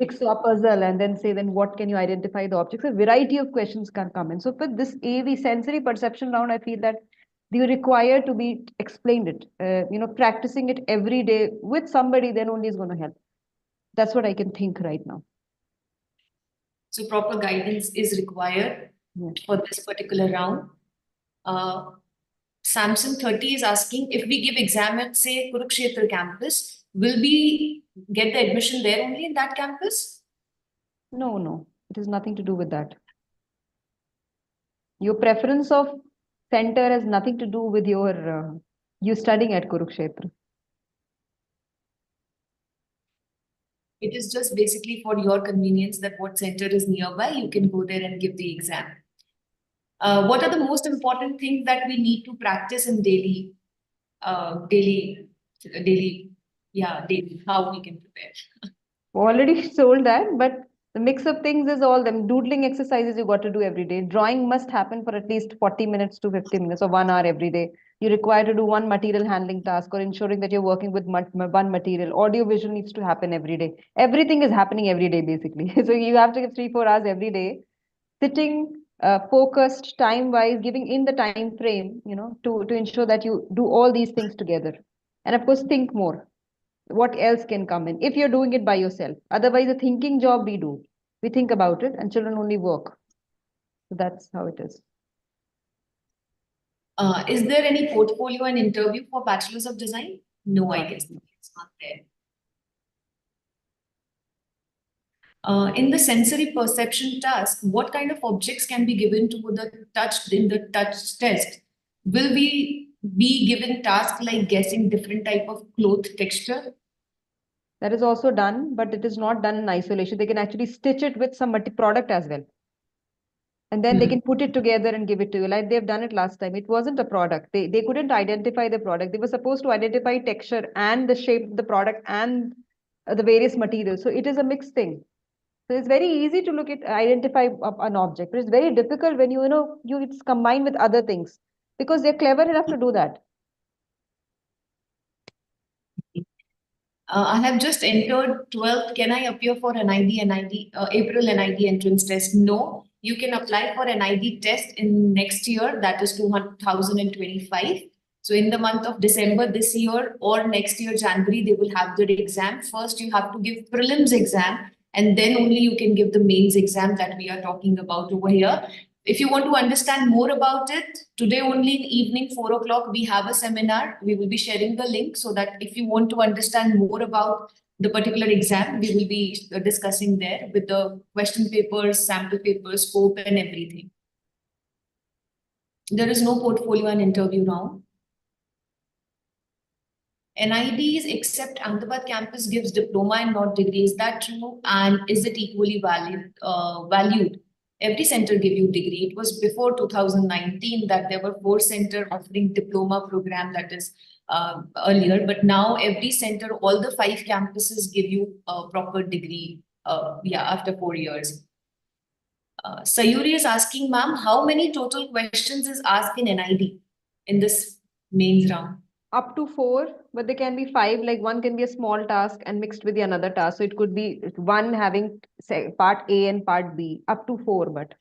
jigsaw puzzle, and then say, then what can you identify the objects. A variety of questions can come in. So for this AV sensory perception round, I feel that you require to be explained it. Practicing it every day with somebody, then only is going to help. That's what I can think right now. So proper guidance is required for this particular round. Samson 30 is asking, if we give exam at, say, Kurukshetra campus, will we get the admission there only in that campus? No. It has nothing to do with that. Your preference of center has nothing to do with you studying at Kurukshetra. It is just basically for your convenience that what center is nearby, you can go there and give the exam. What are the most important things that we need to practice in daily, how we can prepare? Already told that, but the mix of things is all them doodling exercises you got to do every day. Drawing must happen for at least 40 minutes to 50 minutes or 1 hour every day. You require to do one material handling task or ensuring that you're working with one material. Audio visual needs to happen every day. Everything is happening every day, basically. So you have to give 3-4 hours every day, sitting focused, time wise, giving in the time frame, to ensure that you do all these things together. And of course, think more. What else can come in if you're doing it by yourself? Otherwise, a thinking job we think about it, and children only work. So that's how it is. Is there any portfolio and interview for Bachelors of Design? No, I guess it's not there. In the sensory perception task, what kind of objects can be given to the touch in the touch test? Will we be given tasks like guessing different type of cloth texture? That is also done, but it is not done in isolation. They can actually stitch it with some product as well. And then they can put it together and give it to you. Like they've done it last time. It wasn't a product. They couldn't identify the product. They were supposed to identify texture and the shape of the product and the various materials. So it is a mixed thing. So it's very easy to identify an object, but it's very difficult when it's combined with other things, because they're clever enough to do that. I have just entered 12th. Can I appear for an April NID entrance test? No, you can apply for an ID test in next year, that is 2025. So in the month of December this year or next year, January, they will have their exam. First, you have to give prelims exam, and then only you can give the mains exam that we are talking about over here. If you want to understand more about it, today only in evening 4 o'clock, we have a seminar. We will be sharing the link so that if you want to understand more about the particular exam, we will be discussing there with the question papers, sample papers, scope and everything. There is no portfolio and interview round. NIDs except Ahmedabad campus gives diploma and not degree. Is that true? And is it equally valued? Every center give you degree. It was before 2019 that there were 4 centers offering diploma program, that is earlier. But now every center, all the 5 campuses give you a proper degree. After 4 years. Sayuri is asking, ma'am, how many total questions is asked in NID in this mains round? Up to 4, but there can be 5. Like one can be a small task and mixed with the another task. So it could be one having, say, part A and part B. Up to 4, but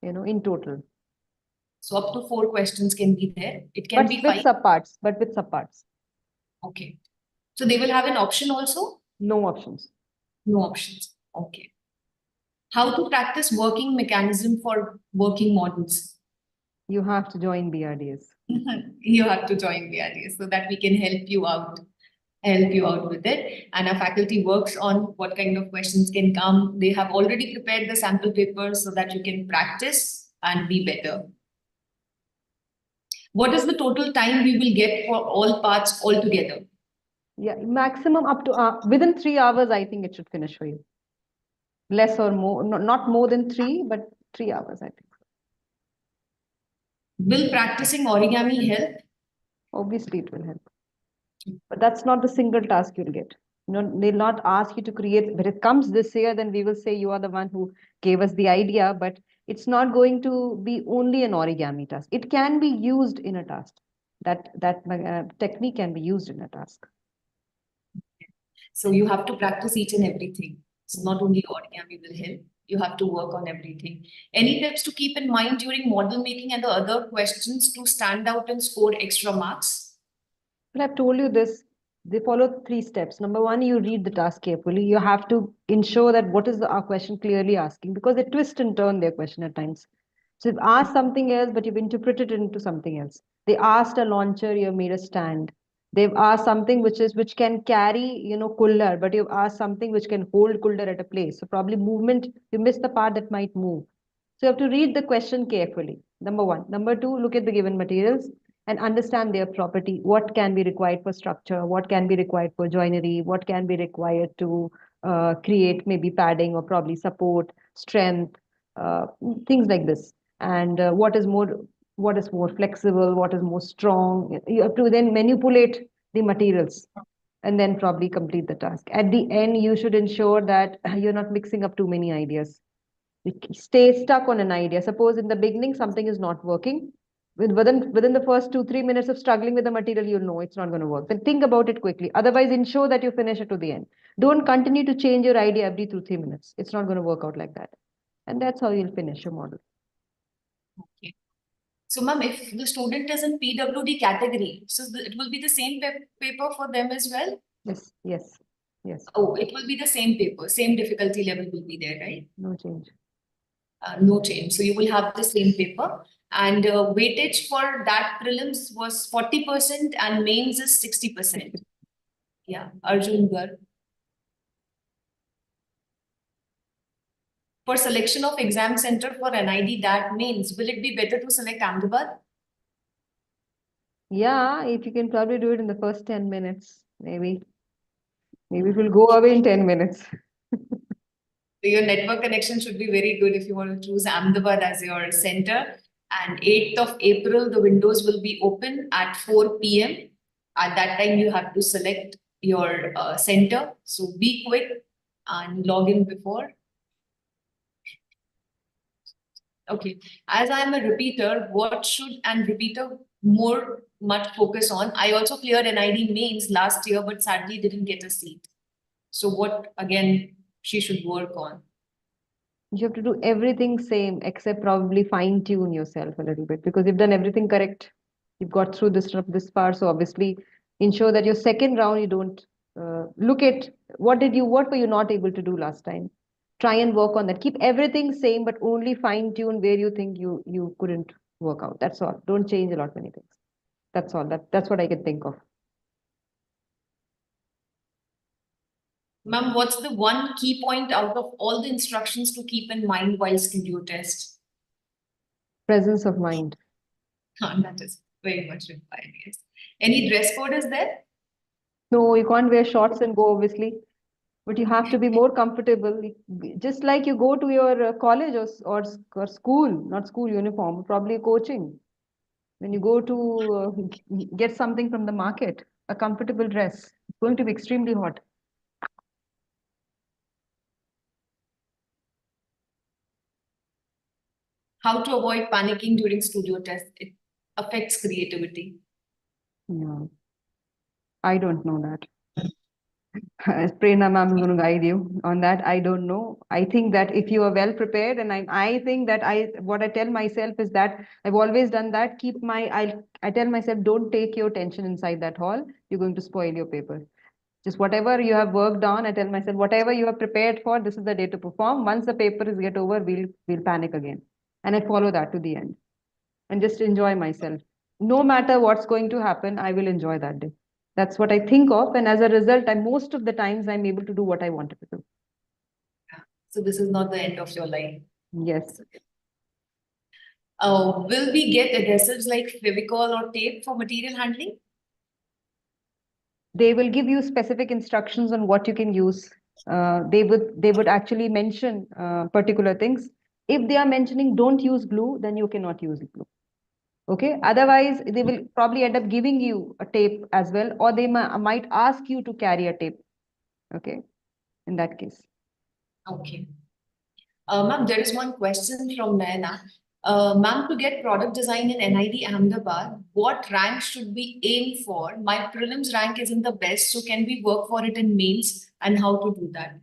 in total. So up to 4 questions can be there. It can be 5. But with subparts. Okay. So they will have an option also? No options. No options. Okay. How to practice working mechanism for working models? You have to join BRDS. You have to join BRDS so that we can help you out with it. And our faculty works on what kind of questions can come. They have already prepared the sample papers so that you can practice and be better. What is the total time we will get for all parts altogether? Yeah, maximum up to within 3 hours, I think it should finish for you. Less or more, not more than 3, but 3 hours, I think. Will practicing origami help? Obviously, it will help. But that's not the single task you'll get. They'll not ask you to create. When it comes this year, then we will say you are the one who gave us the idea, but it's not going to be only an origami task. It can be used in a task. That technique can be used in a task. So you have to practice each and everything. So not only origami will help, you have to work on everything. Any tips to keep in mind during model making and the other questions to stand out and score extra marks? Well, I've told you this. They follow 3 steps. Number 1, you read the task carefully. You have to ensure that what is our question clearly asking, because they twist and turn their question at times. So you've asked something else, but you've interpreted it into something else. They asked a launcher, you've made a stand. They've asked something which can carry, cooler, but you've asked something which can hold cooler at a place. So probably movement, you missed the part that might move. So you have to read the question carefully. Number 1. Number 2, look at the given materials and understand their property. What can be required for structure? What can be required for joinery? What can be required to create maybe padding or probably support, strength, uh, things like this. And what is more flexible, what is more strong. You have to then manipulate the materials and then probably complete the task. At the end, you should ensure that you're not mixing up too many ideas. You stay stuck on an idea. Suppose in the beginning something is not working. Within the first 2-3 minutes of struggling with the material, you'll know it's not going to work. Then think about it quickly. Otherwise, ensure that you finish it to the end. Don't continue to change your idea every 2-3 minutes. It's not going to work out like that. And that's how you'll finish your model. Okay. So, ma'am, if the student is in PWD category, so it will be the same paper for them as well? Yes, yes, yes. Oh, it will be the same paper, same difficulty level will be there, right? No change. No change. So you will have the same paper. And weightage for that prelims was 40% and mains is 60%. Yeah, Arjun Gar. For selection of exam center for NID DAT mains, will it be better to select Ahmedabad? Yeah, if you can probably do it in the first 10 minutes, maybe. Maybe it will go away in 10 minutes. So your network connection should be very good if you want to choose Ahmedabad as your center. And 8th of April, the windows will be open at 4 p.m. At that time, you have to select your center. So be quick and log in before. Okay. As I am a repeater, what should an repeater much focus on? I also cleared NID mains last year, but sadly didn't get a seat. So what again she should work on? You have to do everything same except probably fine tune yourself a little bit, because you've done everything correct. You've got through this far. So obviously ensure that your second round, you don't look at what were you not able to do last time. Try and work on that. Keep everything same, but only fine tune where you think you couldn't work out. That's all. Don't change a lot many things. That's all. That's what I can think of. Ma'am, what's the one key point out of all the instructions to keep in mind while studio test? Presence of mind. That is very much required, yes. Any dress code is there? No, you can't wear shorts and go, obviously. But you have to be more comfortable, just like you go to your college or school, not school uniform, probably coaching. When you go to get something from the market, a comfortable dress, it's going to be extremely hot. How to avoid panicking during studio test? It affects creativity. No, I don't know that. Prerna ma'am is going to guide you on that. I don't know. I think that if you are well prepared, and I think that what I tell myself is that I've always done that. I tell myself, don't take your tension inside that hall. You're going to spoil your paper. Just whatever you have worked on, I tell myself, whatever you have prepared for, this is the day to perform. Once the paper is get over, we'll panic again. And I follow that to the end. And just enjoy myself. No matter what's going to happen, I will enjoy that day. That's what I think of. And as a result, most of the times I'm able to do what I wanted to do. So this is not the end of your life. Yes. Will we get adhesives like Fevicol or tape for material handling? They will give you specific instructions on what you can use. they would actually mention particular things. If they are mentioning don't use glue, then you cannot use glue. Okay. Otherwise, they will probably end up giving you a tape as well, or they might ask you to carry a tape. Okay. In that case. Okay. Ma'am, there is one question from Naina. Ma'am, to get product design in NID Ahmedabad, what rank should we aim for? My prelims rank isn't the best, so can we work for it in mains, and how to do that?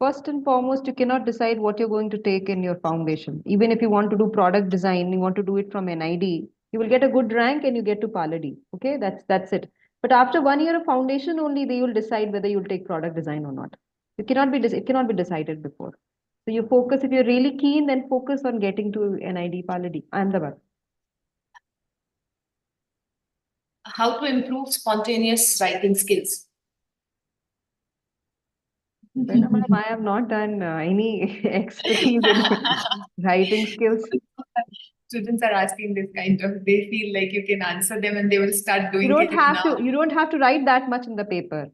First and foremost, you cannot decide what you're going to take in your foundation. Even if you want to do product design, you want to do it from NID, you will get a good rank and you get to PALAD. Okay, that's it. But after 1 year of foundation only, they will decide whether you'll take product design or not. It cannot be decided before. So you focus, if you're really keen, then focus on getting to NID, PALAD, Ahmedabad. How to improve spontaneous writing skills? Well, madam, I have not done any expertise in writing skills. Students are asking this kind of, they feel like you can answer them and they will start doing it now. You don't have to write that much in the paper.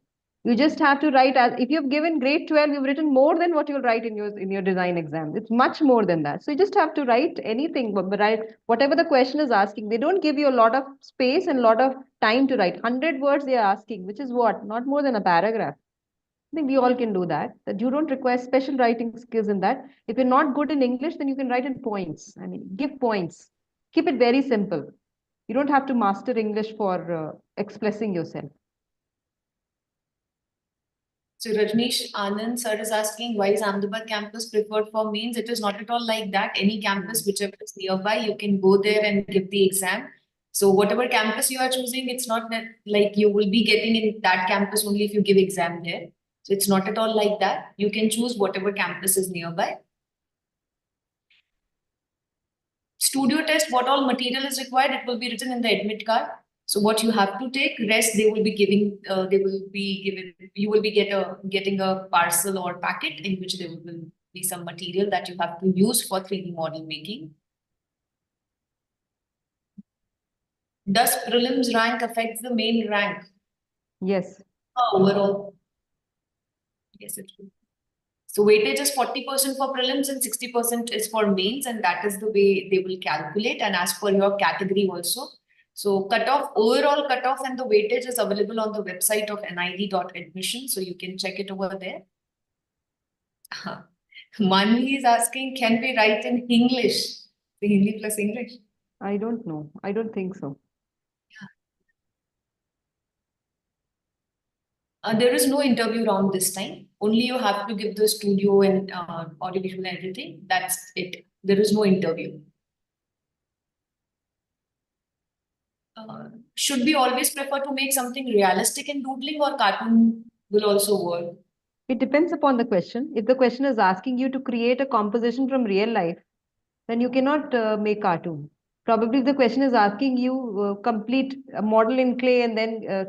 You just have to write, as if you've given grade 12, you've written more than what you'll write in your design exam. It's much more than that. So you just have to write anything, but write whatever the question is asking. They don't give you a lot of space and a lot of time to write. 100 words they are asking, which is what? Not more than a paragraph. I think we all can do that. That you don't require special writing skills in that. If you're not good in English, then you can write in points. I mean, give points. Keep it very simple. You don't have to master English for expressing yourself. So Rajneesh Anand sir is asking, why is Ahmedabad campus preferred for mains? It is not at all like that. Any campus, whichever is nearby, you can go there and give the exam. So whatever campus you are choosing, it's not that like you will be getting in that campus only if you give exam there. So it's not at all like that. You can choose whatever campus is nearby. Studio test, what all material is required, it will be written in the admit card. So what you have to take, rest they will be giving, you will be getting a parcel or packet in which there will be some material that you have to use for 3D model making. Does prelims rank affect the main rank? Yes. Overall. Yes, it will. So weightage is 40% for prelims and 60% is for mains, and that is the way they will calculate, and as per your category also. So overall cutoff and the weightage is available on the website of NID.admission, so you can check it over there. Manvi is asking, can we write in English? The Hindi plus English. I don't know. I don't think so. There is no interview round this time. Only you have to give the studio and audiovisual and everything. That's it. There is no interview. Should we always prefer to make something realistic in doodling, or cartoon will also work? It depends upon the question. If the question is asking you to create a composition from real life, then you cannot make cartoon. Probably if the question is asking you complete a model in clay and then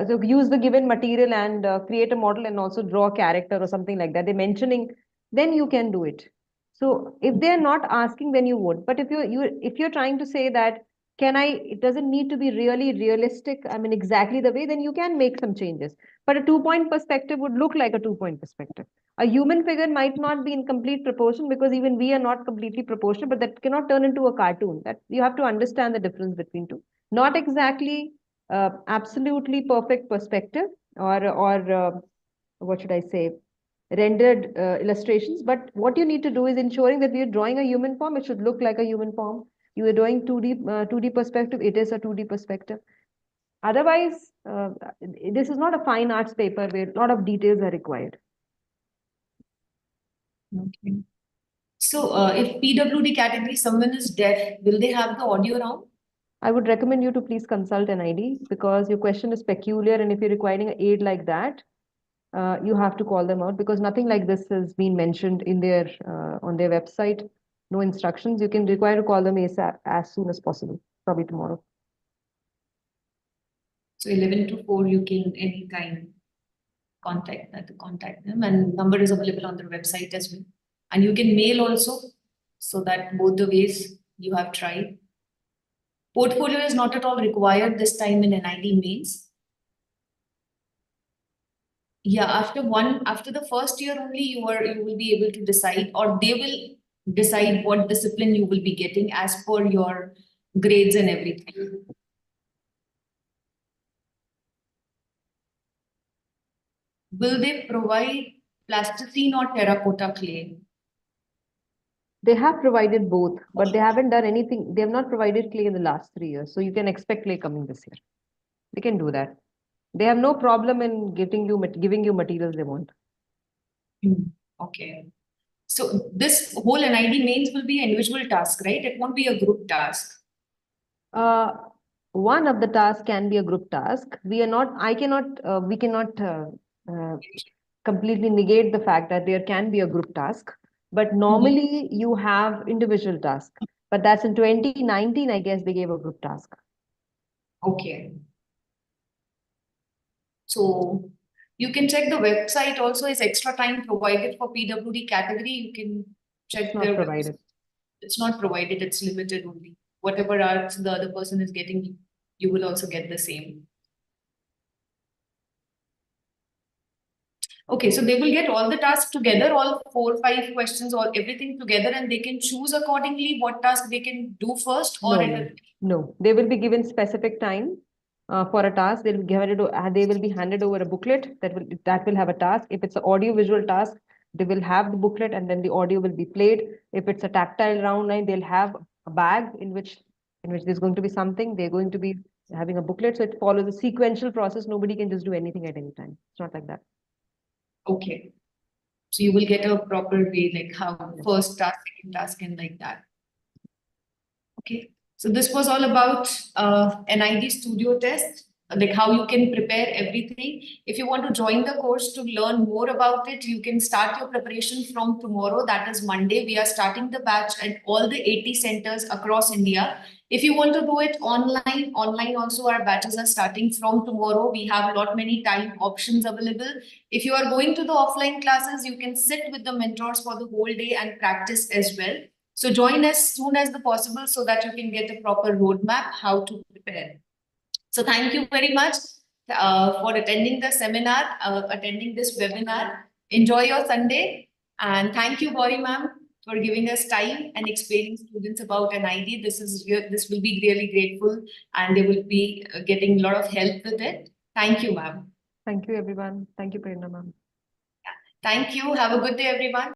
so use the given material and create a model and also draw a character or something like that. They're mentioning, then you can do it. So if they're not asking, then you would. But if you're trying to say that, it doesn't need to be really realistic, I mean, exactly the way, then you can make some changes. But a 2-point perspective would look like a 2-point perspective. A human figure might not be in complete proportion because even we are not completely proportional, but that cannot turn into a cartoon. That you have to understand the difference between two. Not exactly absolutely perfect perspective or what should I say, rendered illustrations. But what you need to do is ensuring that we are drawing a human form. It should look like a human form. You are doing 2D perspective. It is a 2D perspective. Otherwise, this is not a fine arts paper where a lot of details are required. Okay. So if PWD category someone is deaf, will they have the audio round? I would recommend you to please consult an ID because your question is peculiar, and if you're requiring an aid like that, you have to call them out because nothing like this has been mentioned in their on their website. No instructions. You can require to call them ASAP as soon as possible, probably tomorrow. So 11 to 4, you can anytime contact them, and number is available on their website as well. And you can mail also, so that both the ways you have tried. Portfolio is not at all required this time in NID mains. Yeah, after the first year only you will be able to decide, or they will decide what discipline you will be getting as per your grades and everything. Will they provide plasticine or terracotta clay? They have provided both, but they haven't done anything. They have not provided clay in the last 3 years. So you can expect clay coming this year. They can do that. They have no problem in giving you materials they want. Okay. So this whole NID mains will be an individual task, right? It won't be a group task. Uh, one of the tasks can be a group task. We cannot completely negate the fact that there can be a group task, but normally you have individual task. But that's in 2019, I guess they gave a group task. Okay. So you can check the website also, is extra time provided for PWD category. You can check It's not their provided. website. It's not provided, it's limited only. Whatever hours the other person is getting, you will also get the same. Okay, so they will get all the tasks together, all 4 or 5 questions, all everything together, and they can choose accordingly what task they can do first, or No. They will be given specific time for a task. They will be handed over a booklet that will have a task. If it's an audio visual task, they will have the booklet and then the audio will be played. If it's a tactile round line, they'll have a bag in which there's going to be something. They're going to be having a booklet. So it follows a sequential process. Nobody can just do anything at any time. It's not like that. Okay. So you will get a proper way, like how first task, second task, and like that. Okay. So this was all about NID studio test, like how you can prepare everything. If you want to join the course to learn more about it, you can start your preparation from tomorrow. That is Monday. We are starting the batch at all the 80 centers across India. If you want to do it online also our batches are starting from tomorrow. We have a lot many time options available. If you are going to the offline classes, you can sit with the mentors for the whole day and practice as well. So join as soon as the possible so that you can get a proper roadmap how to prepare. So thank you very much for attending the seminar, attending this webinar. Enjoy your Sunday, and thank you, Gauri ma'am, for giving us time and explaining students about NID. This will be really grateful, and they will be getting a lot of help with it. Thank you, ma'am. Thank you, everyone. Thank you, Prerna ma'am. Thank you. Have a good day, everyone.